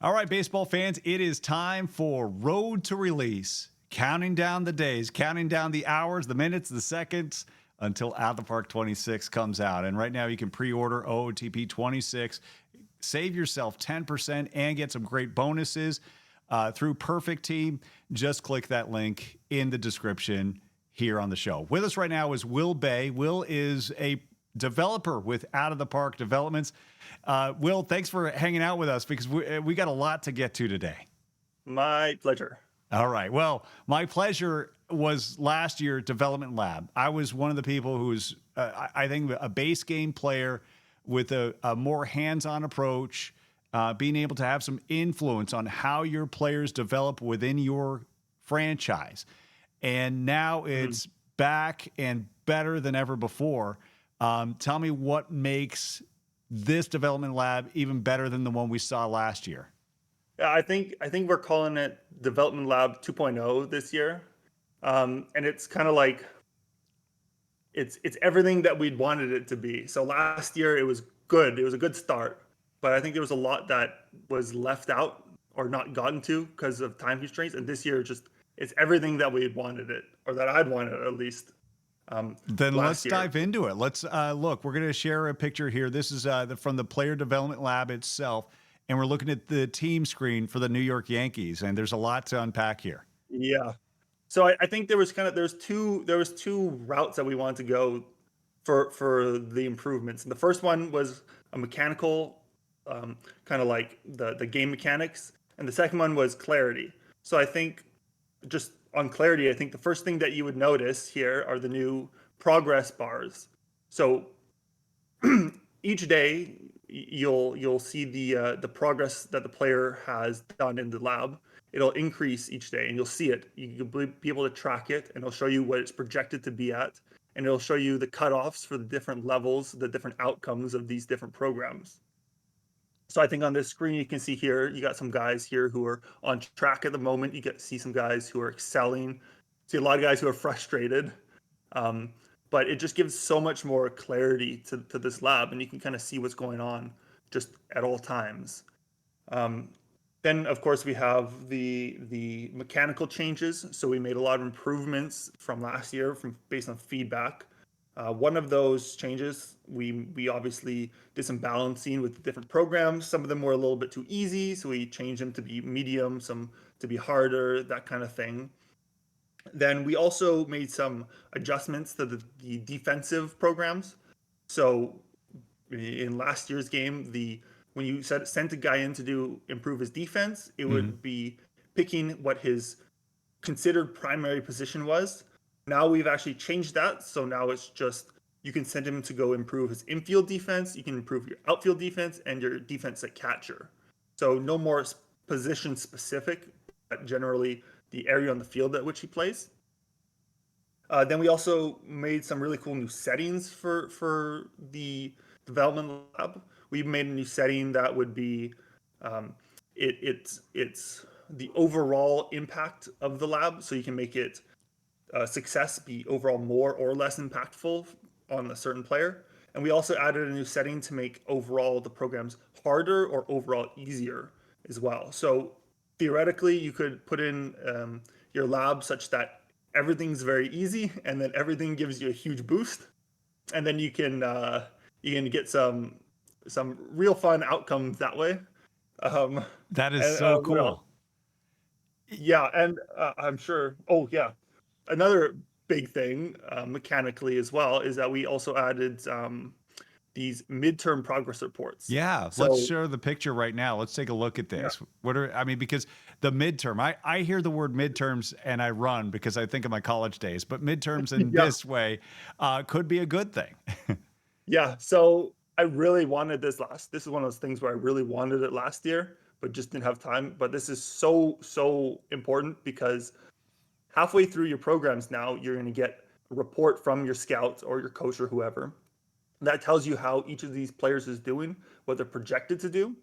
All right, baseball fans, it is time for Road to Release. Counting down the days, counting down the hours, the minutes, the seconds until Out the Park 26 comes out. And right now you can pre-order OOTP 26. Save yourself 10% and get some great bonuses through Perfect Team. Just click that link in the description here on the show. With us right now is Will Bay. Will is a developer with Out of the Park Developments. Will, thanks for hanging out with us because we got a lot to get to today. My pleasure. All right. Well, my pleasure was last year Development Lab. I was one of the people who was, I think, a base game player with a more hands-on approach, being able to have some influence on how your players develop within your franchise. And now it's back and better than ever before. Tell me what makes this Development Lab even better than the one we saw last year. Yeah, I think we're calling it Development Lab 2.0 this year, and it's kind of like it's everything that we'd wanted it to be. So last year it was good; it was a good start, but I think there was a lot that was left out or not gotten to because of time constraints. And this year, just it's everything that we had wanted it, or that I'd wanted at least. Then let's Last year. dive into it. Let's look. We're going to share a picture here. This is from the Player Development Lab itself, and we're looking at the team screen for the New York Yankees. And there's a lot to unpack here. Yeah. So I think there was two routes that we wanted to go for the improvements. And the first one was a mechanical, kind of like the game mechanics, and the second one was clarity. So I think just on clarity, I think the first thing that you would notice here are the new progress bars. So each day you'll see the progress that the player has done in the lab. It'll increase each day, and you'll see it. You'll be able to track it, and it'll show you what it's projected to be at, and it'll show you the cutoffs for the different levels, the different outcomes of these different programs. So I think on this screen you can see here, you got some guys here who are on track at the moment. You get to see some guys who are excelling. See a lot of guys who are frustrated. Um, but it just gives so much more clarity to this lab, and you can kind of see what's going on just at all times. Um, then, of course, we have the mechanical changes. So we made a lot of improvements from last year, from based on feedback. One of those changes, we obviously did some balancing with different programs. Some of them were a little bit too easy, so we changed them to be medium, some to be harder, that kind of thing. Then we also made some adjustments to the defensive programs. So in last year's game, the when you sent a guy in to do improve his defense, it Mhm. would be picking what his considered primary position was. Now we've actually changed that, so now it's just you can send him to go improve his infield defense, you can improve your outfield defense, and your defense at catcher. So no more position specific, but generally the area on the field at which he plays. Then we also made some really cool new settings for the development lab. We made a new setting that would be it's the overall impact of the lab, so you can make it success be overall more or less impactful on a certain player. And we also added a new setting to make overall the programs harder or overall easier as well. So theoretically, you could put in your lab such that everything's very easy, and then everything gives you a huge boost, and then you can get some real fun outcomes that way. Um, That is and so what else? cool. Yeah, and I'm sure. Oh, yeah. Another big thing mechanically as well is that we also added these midterm progress reports. Yeah, let's So show the picture right now. Let's take a look at yeah, this. What are I mean, because the midterm, I hear the word midterms and I run because I think of my college days, but midterms in yeah, this way could be a good thing. yeah. So I really wanted this last. This is one of those things where I really wanted it last year, but just didn't have time. But this is so important because halfway through your programs now, you're going to get a report from your scout or your coach or whoever that tells you how each of these players is doing, what they're projected to do.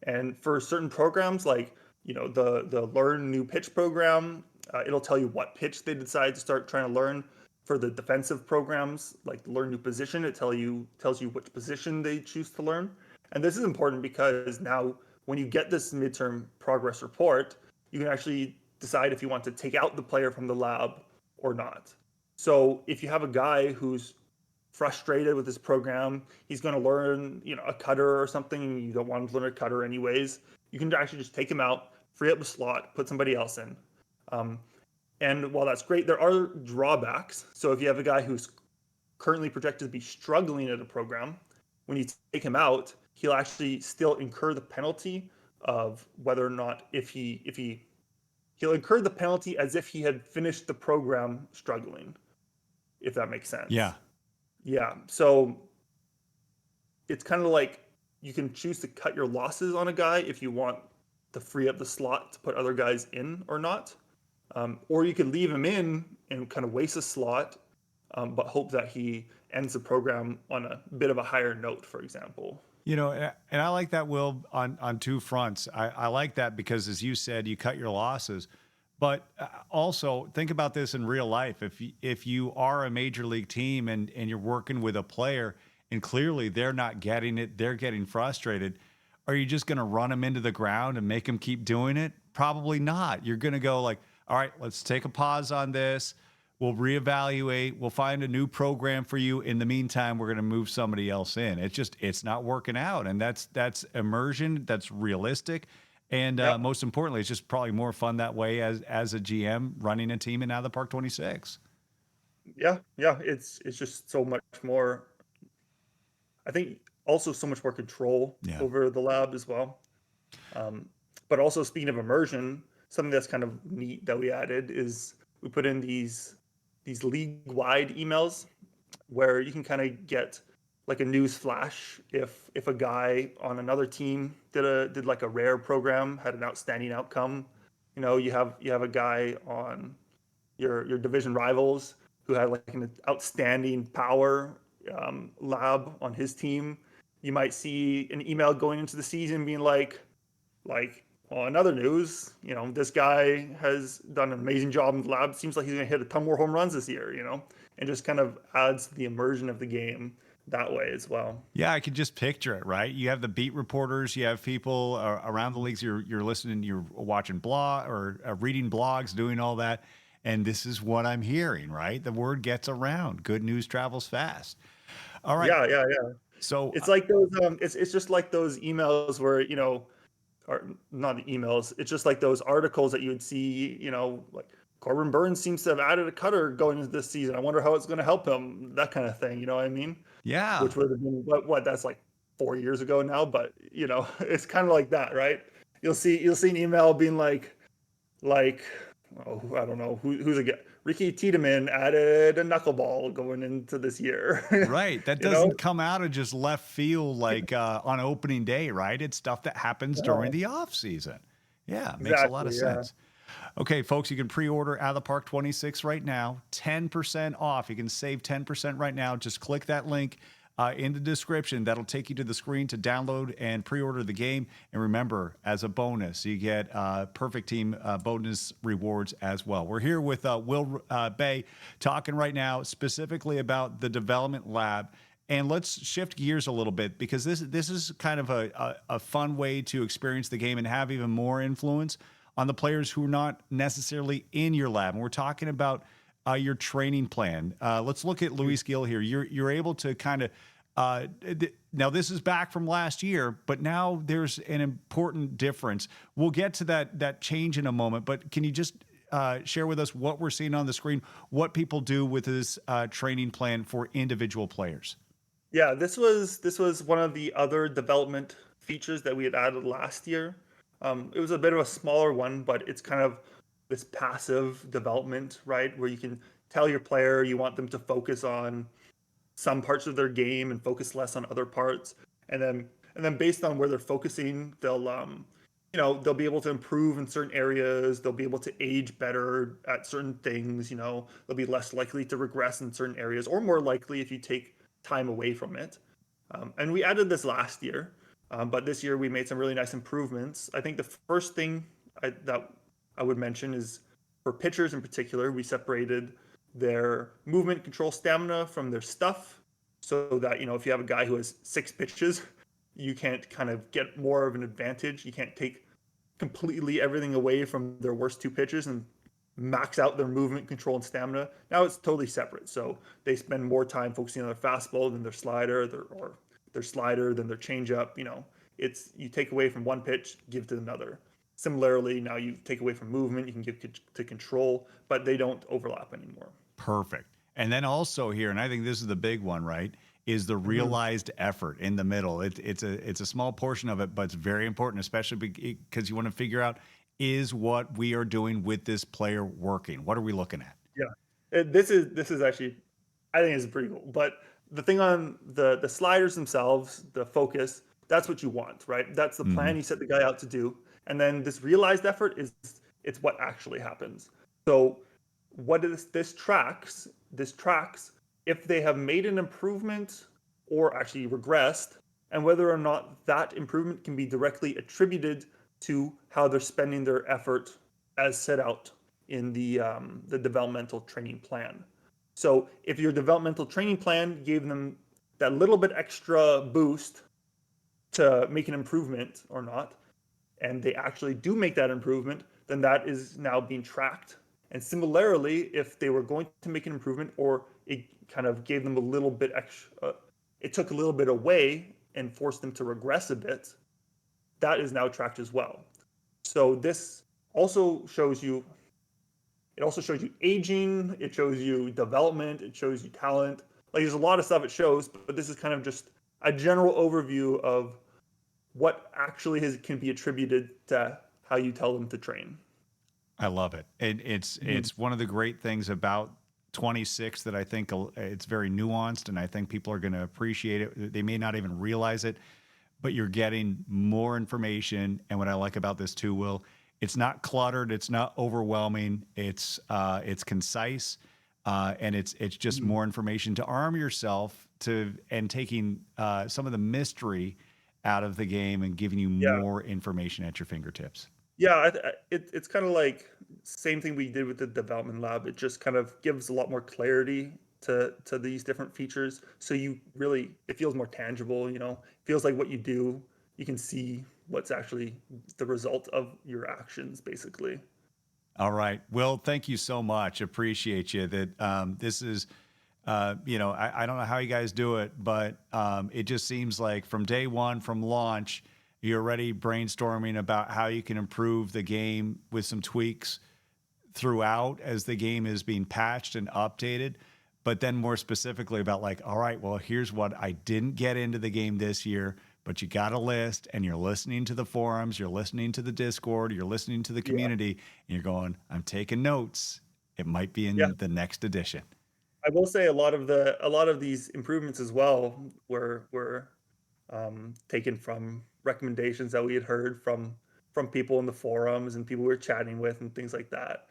And for certain programs, like the learn new pitch program, it'll tell you what pitch they decide to start trying to learn. For the defensive programs, like learn new position, it tells you which position they choose to learn. And this is important because now when you get this midterm progress report, you can actually decide if you want to take out the player from the lab or not. So if you have a guy who's frustrated with his program, he's going to learn, a cutter or something, and you don't want him to learn a cutter anyways, you can actually just take him out, free up the slot, put somebody else in. And while that's great, there are drawbacks. So if you have a guy who's currently projected to be struggling at a program, when you take him out, he'll actually still incur the penalty of whether or not he'll incur the penalty as if he had finished the program struggling, if that makes Yeah. sense. Yeah. So it's kind of like you can choose to cut your losses on a guy if you want to free up the slot to put other guys in or not. Or you could leave him in and kind of waste a slot, but hope that he ends the program on a bit of a higher note, for example. And I like that, Will, on two fronts. I like that because, as you said, you cut your losses. But also think about this in real life. If you are a major league team and you're working with a player and clearly they're not getting it, they're getting frustrated, are you just going to run them into the ground and make them keep doing it? Probably not. You're going to go like, all right, let's take a pause on this. We'll reevaluate. We'll find a new program for you. In the meantime, we're going to move somebody else in. It's not working out. And that's immersion. That's realistic. And most importantly, it's just probably more fun that way as a GM running a team in Out of the Park 26. Yeah, it's just so much more. I think also so much more control over the lab as well. But also, speaking of immersion, something that's kind of neat that we added is we put in these league-wide emails where you can kind of get like a news flash if a guy on another team did like a rare program, had an outstanding outcome. You have a guy on your division rivals who had like an outstanding power lab on his team. You might see an email going into the season being like, well, in other news, this guy has done an amazing job in the lab. Seems like he's going to hit a ton more home runs this year, and just kind of adds to the immersion of the game that way as well. Yeah, I can just picture it, right? You have the beat reporters, you have people around the leagues. You're listening, you're watching blog or reading blogs, doing all that, and this is what I'm hearing, right? The word gets around. Good news travels fast. All right. Yeah. So It's like those. It's just like those emails where or not the emails. It's just like those articles that you would see. Like Corbin Burns seems to have added a cutter going into this season. I wonder how it's going to help him. That kind of thing. You know what I mean? yeah, Which would have been what that's like 4 years ago now. But it's kind of like that, right? You'll see an email being like, oh, I don't know who's a guy. Ricky Tiedemann added a knuckleball going into this year. right. That doesn't come out of just left field like on opening day, right? It's stuff that happens during the off season. Yeah, makes a lot of sense. Okay, folks, you can pre-order Out of the Park 26 right now, 10% off. You can save 10% right now. Just click that link in the description. That'll take you to the screen to download and pre-order the game. And remember, as a bonus, you get Perfect Team bonus rewards as well. We're here with Will Bay talking right now specifically about the development lab. And let's shift gears a little bit because this is kind of a fun way to experience the game and have even more influence on the players who are not necessarily in your lab. And we're talking about your training plan. Let's look at Luis Gil here. You're able to kind of now this is back from last year, but now there's an important difference. We'll get to that change in a moment, but can you just share with us what we're seeing on the screen, what people do with this training plan for individual players? Yeah, this was one of the other development features that we had added last year. It was a bit of a smaller one, but it's kind of this passive development, right? Where you can tell your player you want them to focus on some parts of their game and focus less on other parts. And then based on where they're focusing, they'll be able to improve in certain areas. They'll be able to age better at certain things. They'll be less likely to regress in certain areas, or more likely if you take time away from it. And we added this last year, but this year we made some really nice improvements. I think the first thing that I would mention is for pitchers in particular, we separated their movement, control, stamina from their stuff, so that if you have a guy who has 6 pitches, you can't kind of get more of an advantage. You can't take completely everything away from their worst two pitches and max out their movement, control, and stamina. Now it's totally separate. So they spend more time focusing on their fastball than their slider, or their slider than their changeup. You know, it's you take away from one pitch, give to another. Similarly, now you take away from movement, you can give to control, but they don't overlap anymore. Perfect. And then also here, and I think this is the big one, right? Is the Mhm. realized effort in the middle. It's a small portion of it, but it's very important, especially because you want to figure out, is what we are doing with this player working? What are we looking at? Yeah, this is actually, I think it's pretty cool. But the thing on the sliders themselves, the focus, that's what you want, right? That's the Hmm. plan you set the guy out to do, and then this realized effort is it's what actually happens. So what is this tracks? This tracks if they have made an improvement or actually regressed, and whether or not that improvement can be directly attributed to how they're spending their effort as set out in the developmental training plan. So if your developmental training plan gave them that little bit extra boost to make an improvement or not, and they actually do make that improvement, then that is now being tracked. And similarly, if they were going to make an improvement or it kind of gave them a little bit extra, it took a little bit away and forced them to regress a bit, that is now tracked as well. So this also shows you it also shows you aging, it shows you development, it shows you talent. Like there's a lot of stuff it shows, but this is kind of just a general overview of what actually can be attributed to how you tell them to train. I love it. And it's Mhm. it's one of the great things about 26 that I think it's very nuanced, and I think people are going to appreciate it. They may not even realize it, but you're getting more information. And what I like about this too, Will, it's not cluttered, it's not overwhelming, it's concise, and it's just Mhm. more information to arm yourself to and taking some of the mystery out of the game and giving you Yeah, more information at your fingertips. yeah. It's kind of like same thing we did with the development lab. It just kind of gives a lot more clarity to these different features. So you really it feels more tangible. You know, it feels like what you do. You can see what's actually the result of your actions, basically. All right. Will, thank you so much. Appreciate you. That this is, I don't know how you guys do it, but it just seems like from day one, from launch, you're already brainstorming about how you can improve the game with some tweaks throughout as the game is being patched and updated. But then more specifically about like, all right, well, here's what I didn't get into the game this year, but you got a list and you're listening to the forums, you're listening to the Discord, you're listening to the Yeah, community, and you're going, I'm taking notes. It might be yeah. in the next edition. I will say a lot of these improvements as well were taken from recommendations that we had heard from people in the forums and people we were chatting with and things like that.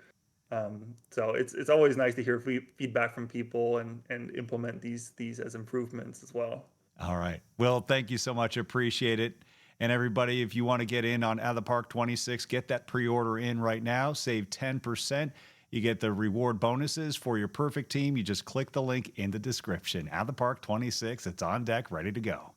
So it's always nice to hear feedback from people and implement these as improvements as well. All right. Well, thank you so much. Appreciate it. And everybody, if you want to get in on Out of the Park 26, get that pre order in right now. Save 10%. You get the reward bonuses for your perfect team. You just click the link in the description. Out of the Park 26, it's on deck, ready to go.